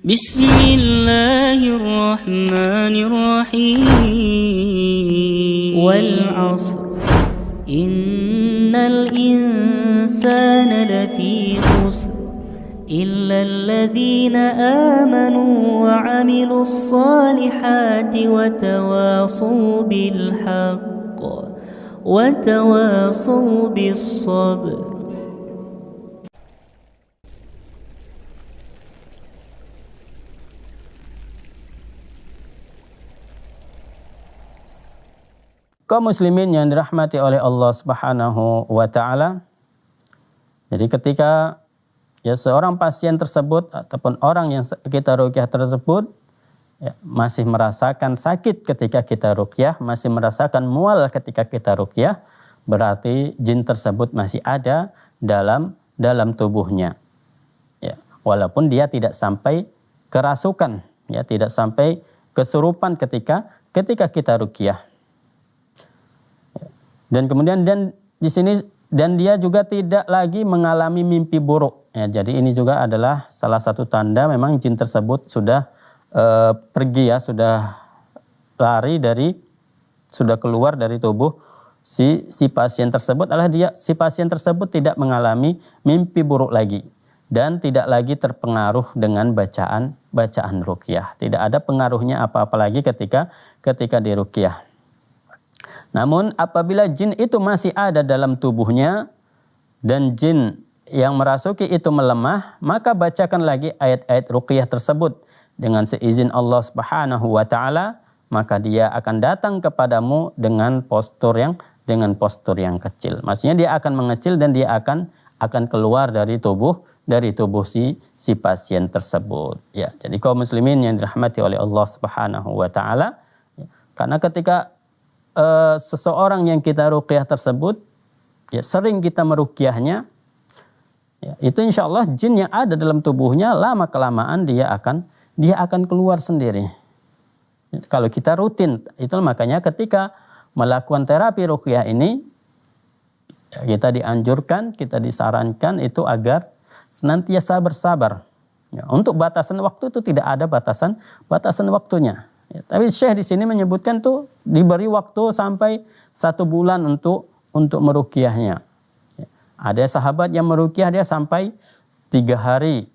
بسم الله الرحمن الرحيم والعصر إن الإنسان لفي خسر إلا الذين آمنوا وعملوا الصالحات وتواصوا بالحق وتواصوا بالصبر. Kaum muslimin yang dirahmati oleh Allah Subhanahu wa taala. Jadi ketika seorang pasien tersebut ataupun orang yang kita ruqyah tersebut masih merasakan sakit ketika kita ruqyah, masih merasakan mual ketika kita ruqyah, berarti jin tersebut masih ada dalam tubuhnya. Ya, walaupun dia tidak sampai kerasukan, tidak sampai kesurupan ketika kita ruqyah. Dan kemudian di sini dia juga tidak lagi mengalami mimpi buruk. Ya, jadi ini juga adalah salah satu tanda memang jin tersebut sudah pergi, sudah lari sudah keluar dari tubuh si pasien tersebut. Si pasien tersebut tidak mengalami mimpi buruk lagi dan tidak lagi terpengaruh dengan bacaan ruqyah. Tidak ada pengaruhnya apa-apa lagi ketika diruqyah. Namun apabila jin itu masih ada dalam tubuhnya dan jin yang merasuki itu melemah, maka bacakan lagi ayat-ayat ruqyah tersebut dengan seizin Allah Subhanahu wa taala, maka dia akan datang kepadamu dengan postur yang kecil. Maksudnya dia akan mengecil dan dia akan keluar dari tubuh si pasien tersebut. Ya, jadi kaum muslimin yang dirahmati oleh Allah Subhanahu wa taala, karena ketika seseorang yang kita ruqyah tersebut, sering kita meruqyahnya, itu insya Allah jin yang ada dalam tubuhnya lama kelamaan dia akan keluar sendiri. Kalau kita rutin, itu makanya ketika melakukan terapi ruqyah ini, kita dianjurkan, kita disarankan itu agar senantiasa bersabar. Untuk batasan waktu itu tidak ada batasan waktunya. Tapi Syekh di sini menyebutkan tuh diberi waktu sampai 1 bulan untuk meruqyahnya. Ada sahabat yang meruqyah dia sampai 3 hari.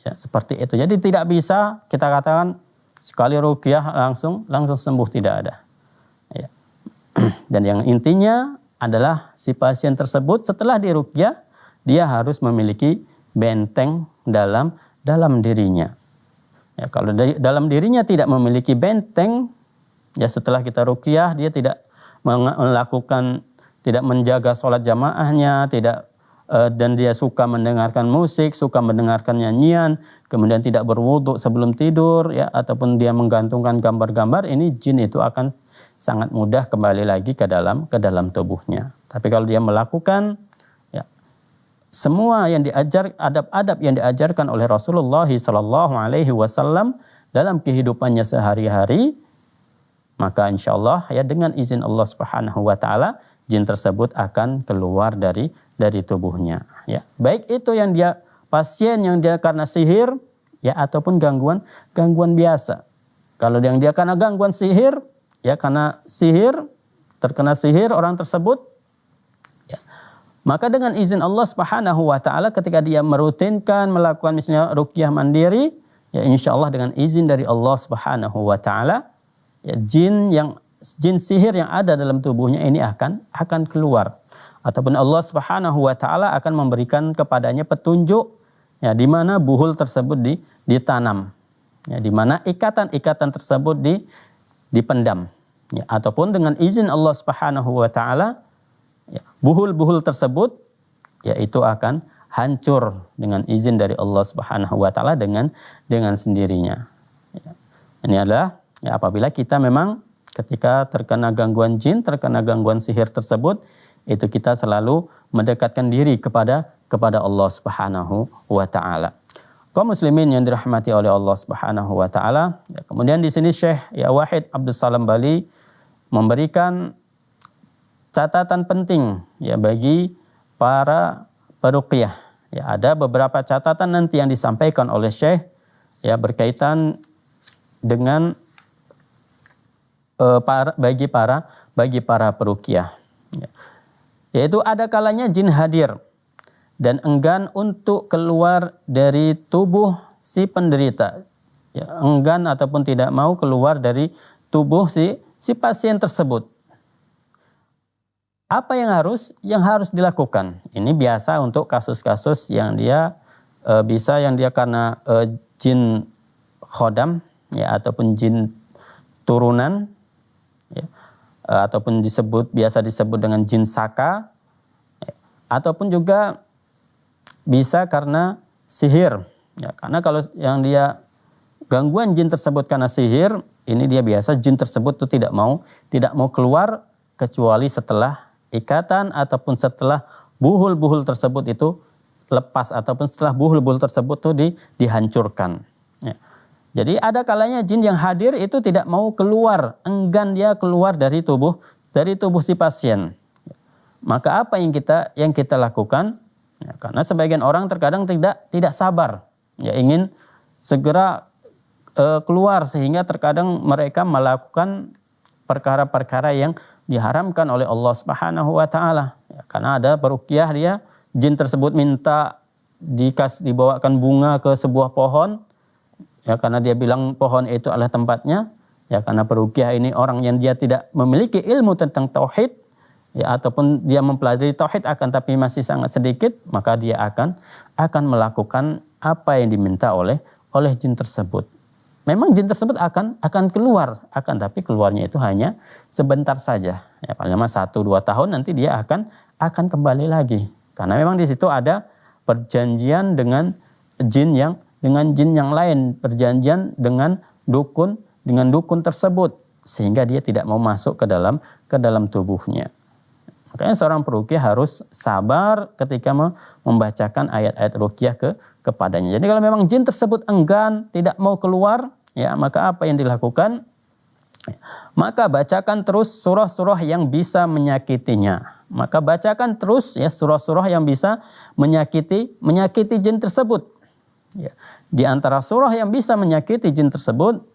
Ya, seperti itu. Jadi tidak bisa kita katakan sekali ruqyah langsung sembuh, tidak ada. Ya. Dan yang intinya adalah si pasien tersebut setelah diruqyah dia harus memiliki benteng dalam dirinya. Ya, kalau dalam dirinya tidak memiliki benteng, setelah kita ruqyah dia tidak tidak menjaga sholat jamaahnya, dan dia suka mendengarkan musik, suka mendengarkan nyanyian, kemudian tidak berwudu sebelum tidur, ataupun dia menggantungkan gambar-gambar, ini jin itu akan sangat mudah kembali lagi ke dalam tubuhnya. Tapi kalau dia melakukan semua yang adab-adab yang diajarkan oleh Rasulullah SAW dalam kehidupannya sehari-hari, maka insya Allah dengan izin Allah Subhanahu wa taala jin tersebut akan keluar dari tubuhnya. Ya, baik itu yang pasien yang dia karena sihir, ataupun gangguan biasa. Kalau yang dia karena gangguan sihir, karena terkena sihir orang tersebut, maka dengan izin Allah Subhanahu wa taala ketika dia merutinkan melakukan misalnya ruqyah mandiri, insya Allah dengan izin dari Allah Subhanahu wa taala, jin sihir yang ada dalam tubuhnya ini akan keluar. Ataupun Allah Subhanahu wa taala akan memberikan kepadanya petunjuk di mana buhul tersebut ditanam. Di mana ikatan-ikatan tersebut dipendam. Ataupun dengan izin Allah Subhanahu wa taala, buhul-buhul tersebut itu akan hancur dengan izin dari Allah Subhanahu wa taala dengan sendirinya. Ini adalah apabila kita memang ketika terkena gangguan jin, terkena gangguan sihir tersebut, itu kita selalu mendekatkan diri kepada Allah Subhanahu wa taala. Kaum muslimin yang dirahmati oleh Allah Subhanahu wa taala, kemudian di sini Syekh Wahid Abdul Salam Bali memberikan catatan penting bagi para peruqyah. Ada beberapa catatan nanti yang disampaikan oleh Syekh ya berkaitan dengan bagi para peruqyah. Ya. Yaitu ada kalanya jin hadir dan enggan untuk keluar dari tubuh si penderita. Ya, enggan ataupun tidak mau keluar dari tubuh si pasien tersebut. Apa yang harus dilakukan? Ini biasa untuk kasus-kasus yang dia karena jin khodam, ya, ataupun jin turunan, ya, ataupun biasa disebut dengan jin saka, ya, ataupun juga bisa karena sihir. Ya, karena kalau yang dia gangguan jin tersebut karena sihir, ini dia biasa jin tersebut itu tidak mau keluar kecuali setelah ikatan ataupun setelah buhul-buhul tersebut itu lepas ataupun setelah buhul-buhul tersebut itu dihancurkan. Ya. Jadi ada kalanya jin yang hadir itu tidak mau keluar, enggan dia keluar dari tubuh si pasien. Maka apa yang kita lakukan? Ya, karena sebagian orang terkadang tidak sabar, ya, ingin segera keluar sehingga terkadang mereka melakukan perkara-perkara yang diharamkan oleh Allah Subhanahu wa taala. Ya, karena ada peruqyah dia jin tersebut minta dibawakan bunga ke sebuah pohon, ya, karena dia bilang pohon itu adalah tempatnya. Ya, karena peruqyah ini orang yang dia tidak memiliki ilmu tentang tauhid, ya, ataupun dia mempelajari tauhid akan tapi masih sangat sedikit, maka dia akan melakukan apa yang diminta oleh jin tersebut. Memang jin tersebut akan keluar, tapi keluarnya itu hanya sebentar saja. Ya, paling lama 1-2 tahun nanti dia akan kembali lagi. Karena memang di situ ada perjanjian dengan jin yang lain, perjanjian dengan dukun tersebut, sehingga dia tidak mau masuk ke dalam tubuhnya. Makanya seorang peruqyah harus sabar ketika membacakan ayat-ayat ruqyah kepadanya. Jadi kalau memang jin tersebut enggan, tidak mau keluar, ya, maka apa yang dilakukan? Maka bacakan terus surah-surah yang bisa menyakitinya. Maka bacakan terus, ya, surah-surah yang bisa menyakiti jin tersebut. Ya. Di antara surah yang bisa menyakiti jin tersebut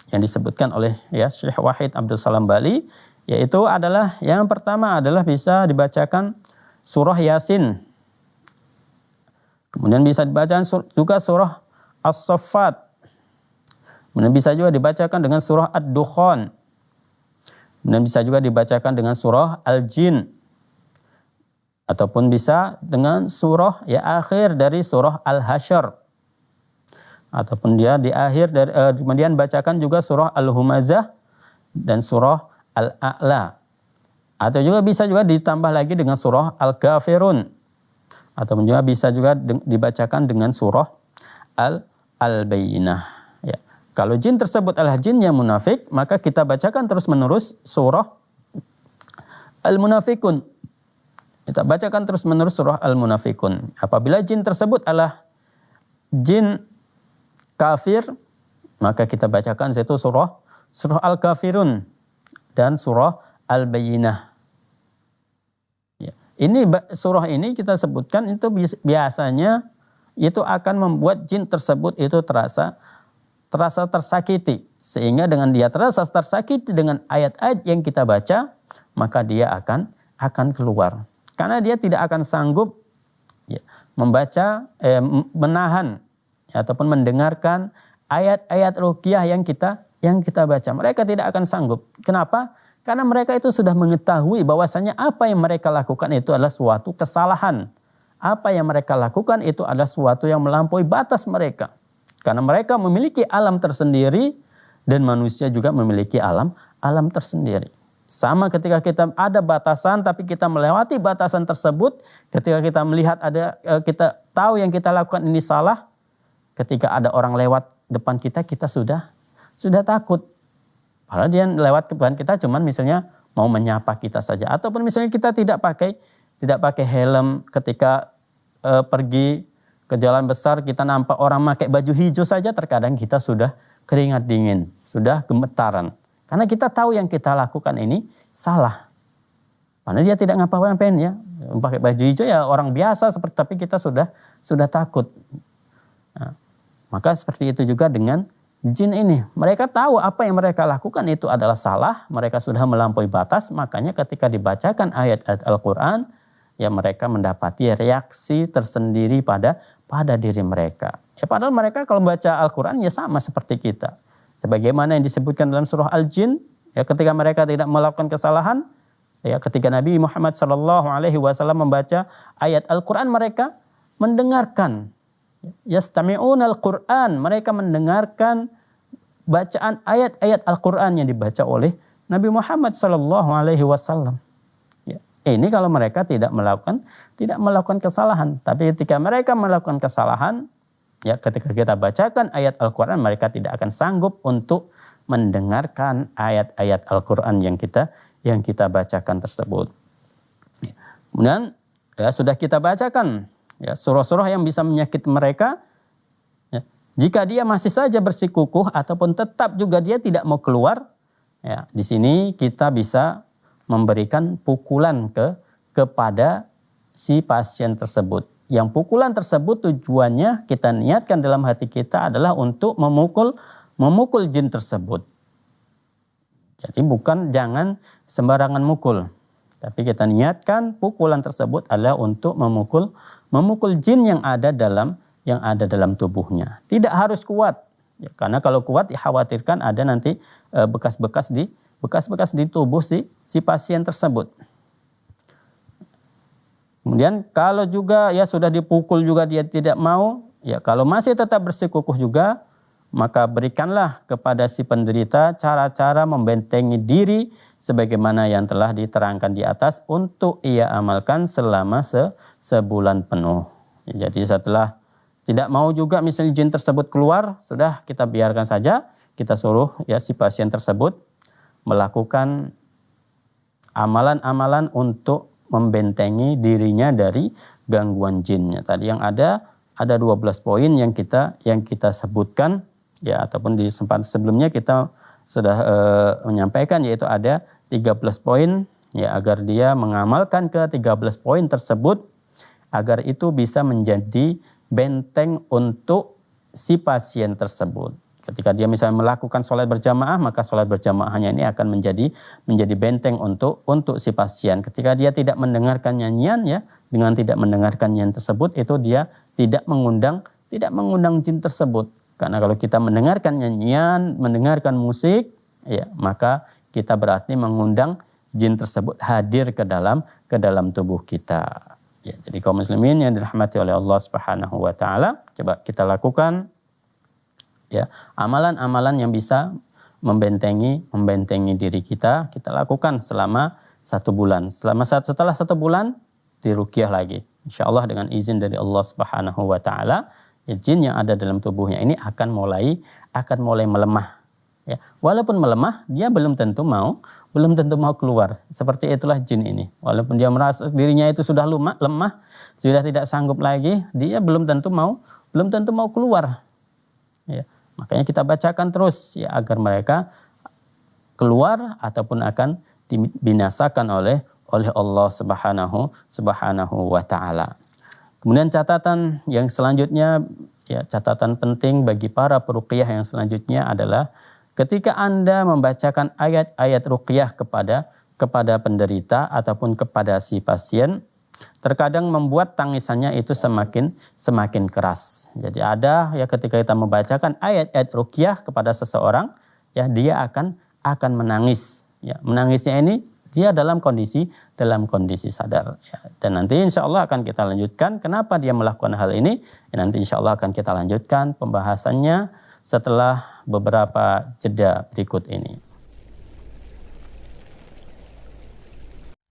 yang disebutkan oleh, ya, Syekh Wahid Abdul Salam Bali, yaitu adalah yang pertama adalah bisa dibacakan surah Yasin. Kemudian bisa dibacakan juga surah As-Saffat. Kemudian bisa juga dibacakan dengan surah Ad-Dukhan. Kemudian bisa juga dibacakan dengan surah Al-Jin. Ataupun bisa dengan surah akhir dari surah Al-Hasyr. Ataupun dia di akhir dari kemudian bacakan juga surah Al-Humazah dan surah Al-A'la. Atau juga bisa juga ditambah lagi dengan surah Al-Kafirun. Atau juga bisa juga dibacakan dengan surah Al-Bayyinah. Ya. Kalau jin tersebut adalah jin yang munafik, maka kita bacakan terus-menerus surah Al-Munafikun. Kita bacakan terus-menerus surah Al-Munafikun. Apabila jin tersebut adalah jin kafir, maka kita bacakan itu surah Al-Kafirun dan surah Al-Bayyinah. Ya. Ini surah ini kita sebutkan itu biasanya itu akan membuat jin tersebut itu terasa tersakiti. Sehingga dengan dia terasa tersakiti dengan ayat-ayat yang kita baca, maka dia akan keluar. Karena dia tidak akan sanggup, ya, membaca, menahan, ya, ataupun mendengarkan ayat-ayat ruqyah yang kita baca. Mereka tidak akan sanggup. Kenapa? Karena mereka itu sudah mengetahui bahwasanya apa yang mereka lakukan itu adalah suatu kesalahan. Apa yang mereka lakukan itu adalah suatu yang melampaui batas mereka. Karena mereka memiliki alam tersendiri dan manusia juga memiliki alam tersendiri. Sama ketika kita ada batasan tapi kita melewati batasan tersebut, ketika kita melihat kita tahu yang kita lakukan ini salah, ketika ada orang lewat depan kita sudah takut. Padahal dia lewat depan kita cuman misalnya mau menyapa kita saja, ataupun misalnya kita tidak pakai helm ketika pergi ke jalan besar, kita nampak orang pakai baju hijau saja, terkadang kita sudah keringat dingin, sudah gemetaran. Karena kita tahu yang kita lakukan ini salah. Padahal dia tidak ngapa-ngapain, ya. Pakai baju hijau ya orang biasa seperti, tapi kita sudah takut. Nah, Maka seperti itu juga dengan jin ini. Mereka tahu apa yang mereka lakukan itu adalah salah. Mereka sudah melampaui batas. Makanya ketika dibacakan ayat-ayat Al-Quran, ya mereka mendapati reaksi tersendiri pada diri mereka. Ya padahal mereka kalau baca Al-Quran ya sama seperti kita. Sebagaimana yang disebutkan dalam surah Al-Jin, ya ketika mereka tidak melakukan kesalahan, ya ketika Nabi Muhammad SAW membaca ayat Al-Quran, mereka mendengarkan. Yastami'una Al-Quran, mereka mendengarkan bacaan ayat-ayat Al-Quran yang dibaca oleh Nabi Muhammad SAW. Ya, ini kalau mereka tidak melakukan kesalahan. Tapi ketika mereka melakukan kesalahan, ya ketika kita bacakan ayat Al-Quran, mereka tidak akan sanggup untuk mendengarkan ayat-ayat Al-Quran yang kita bacakan tersebut. Kemudian ya sudah kita bacakan ya surah-surah yang bisa menyakiti mereka. Ya, jika dia masih saja bersikukuh ataupun tetap juga dia tidak mau keluar, ya di sini kita bisa memberikan pukulan kepada si pasien tersebut. Yang pukulan tersebut tujuannya kita niatkan dalam hati kita adalah untuk memukul jin tersebut. Jadi jangan sembarangan mukul. Tapi kita niatkan pukulan tersebut adalah untuk memukul jin yang ada dalam tubuhnya. Tidak harus kuat. Ya, karena kalau kuat dikhawatirkan ada nanti bekas-bekas di tubuh si pasien tersebut. Kemudian kalau juga ya sudah dipukul juga dia tidak mau, ya kalau masih tetap bersikukuh juga, maka berikanlah kepada si penderita cara-cara membentengi diri sebagaimana yang telah diterangkan di atas untuk ia amalkan selama sebulan penuh. Ya, jadi setelah tidak mau juga misalnya jin tersebut keluar, sudah kita biarkan saja, kita suruh ya si pasien tersebut melakukan amalan-amalan untuk membentengi dirinya dari gangguan jinnya. Tadi yang ada 12 poin yang kita sebutkan ya, ataupun di sempat sebelumnya kita sudah menyampaikan, yaitu ada 13 poin ya, agar dia mengamalkan ke 13 poin tersebut agar itu bisa menjadi benteng untuk si pasien tersebut. Ketika dia misalnya melakukan sholat berjamaah, maka sholat berjamaahnya ini akan menjadi benteng untuk si pasien. Ketika dia tidak mendengarkan nyanyian, ya dengan tidak mendengarkan nyanyian tersebut, itu dia tidak mengundang jin tersebut. Karena kalau kita mendengarkan nyanyian, mendengarkan musik, ya maka kita berarti mengundang jin tersebut hadir ke dalam tubuh kita. Ya, jadi kaum muslimin yang dirahmati oleh Allah Subhanahu wa taala, coba kita lakukan ya amalan-amalan yang bisa membentengi diri kita lakukan selama 1 bulan. Setelah 1 bulan diruqyah lagi. Insyaallah dengan izin dari Allah Subhanahu wa taala, ya, jin yang ada dalam tubuhnya ini akan mulai melemah. Ya, walaupun melemah, dia belum tentu mau keluar. Seperti itulah jin ini. Walaupun dia merasa dirinya itu sudah lemah, sudah tidak sanggup lagi, dia belum tentu mau keluar. Ya, makanya kita bacakan terus ya agar mereka keluar ataupun akan dibinasakan oleh Allah Subhanahu wa taala. Kemudian catatan yang selanjutnya, ya catatan penting bagi para peruqyah yang selanjutnya adalah ketika Anda membacakan ayat-ayat ruqyah kepada penderita ataupun kepada si pasien, terkadang membuat tangisannya itu semakin keras. Jadi ada ya ketika kita membacakan ayat-ayat ruqyah kepada seseorang, ya dia akan menangis. Ya, menangisnya ini dia dalam kondisi sadar. Ya, dan nanti insya Allah akan kita lanjutkan kenapa dia melakukan hal ini. Ya, nanti insya Allah akan kita lanjutkan pembahasannya setelah beberapa jeda berikut ini.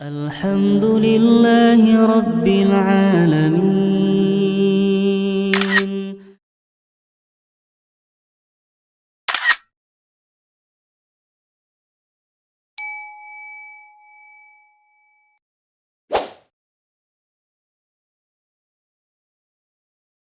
Alhamdulillahi Rabbil Alamin.